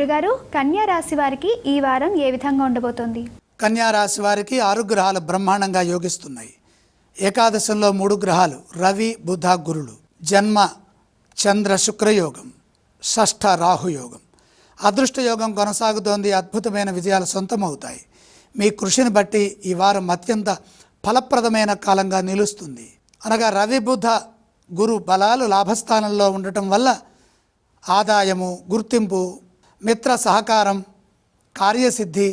గురుగారు, కన్యా రాశి వారికి ఈ వారం ఏ విధంగా ఉండబోతోంది? కన్యా రాశి వారికి 6 గ్రహాలు బ్రహ్మాండంగా యోగిస్తున్నాయి. ఏకాదశంలో 3 గ్రహాలు రవి, బుధ, గురులు. జన్మ చంద్ర శుక్రయోగం, షష్ఠ రాహుయోగం. అదృష్టయోగం కొనసాగుతోంది. అద్భుతమైన విజయాలు సొంతమవుతాయి. మీ కృషిని బట్టి ఈ వారం అత్యంత ఫలప్రదమైన కాలంగా నిలుస్తుంది. అనగా రవి, బుధ, గురు బలాలు లాభస్థానంలో ఉండటం వల్ల ఆదాయము, గుర్తింపు, మిత్ర సహకారం, కార్యసిద్ధి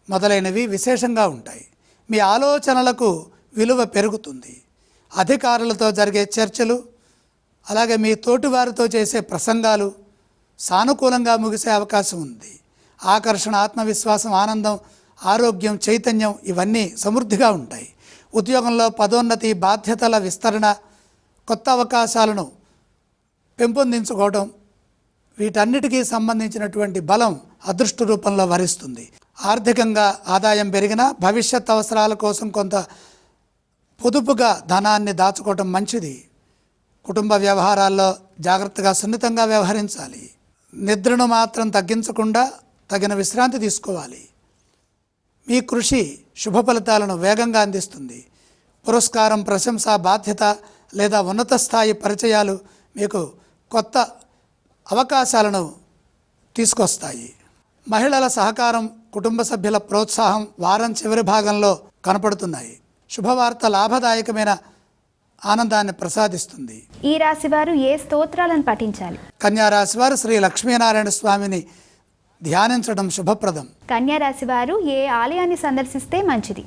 మొదలైనవి విశేషంగా ఉంటాయి. మీ ఆలోచనలకు విలువ పెరుగుతుంది. అధికారులతో జరిగే చర్చలు, అలాగే మీ తోటివారితో చేసే ప్రసంగాలు సానుకూలంగా ముగిసే అవకాశం ఉంది. ఆకర్షణ, ఆత్మవిశ్వాసం, ఆనందం, ఆరోగ్యం, చైతన్యం ఇవన్నీ సమృద్ధిగా ఉంటాయి. ఉద్యోగంలో పదోన్నతి, బాధ్యతల విస్తరణ, కొత్త అవకాశాలను పెంపొందించుకోవడం, వీటన్నిటికీ సంబంధించినటువంటి బలం అదృష్ట రూపంలో వరిస్తుంది. ఆర్థికంగా ఆదాయం పెరిగినా భవిష్యత్ అవసరాల కోసం కొంత పొదుపుగా ధనాన్ని దాచుకోవటం మంచిది. కుటుంబ వ్యవహారాల్లో జాగ్రత్తగా, సున్నితంగా వ్యవహరించాలి. నిద్రను మాత్రం తగ్గించకుండా తగిన విశ్రాంతి తీసుకోవాలి. మీ కృషి శుభ ఫలితాలను వేగంగా అందిస్తుంది. పురస్కారం, ప్రశంస, బాధ్యత లేదా ఉన్నత స్థాయి పరిచయాలు మీకు కొత్త అవకాశాలను తీసుకొస్తాయి. మహిళల సహకారం, కుటుంబ సభ్యుల ప్రోత్సాహం వారం చివరి భాగంలో కనపడుతున్నాయి. శుభవార్త లాభదాయకమైన ఆనందాన్ని ప్రసాదిస్తుంది. ఈ రాశి వారు ఏ స్తోత్రాలను పఠించాలి? కన్యా రాశి వారు శ్రీ లక్ష్మీనారాయణ స్వామిని ధ్యానించడం శుభప్రదం. కన్యా రాశి వారు ఏ ఆలయాన్ని సందర్శిస్తే మంచిది?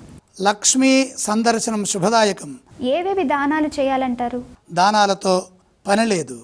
లక్ష్మీ సందర్శనం శుభదాయకం. ఏవేవి దానాలు చేయాలంటారు? దానాలతో పని లేదు.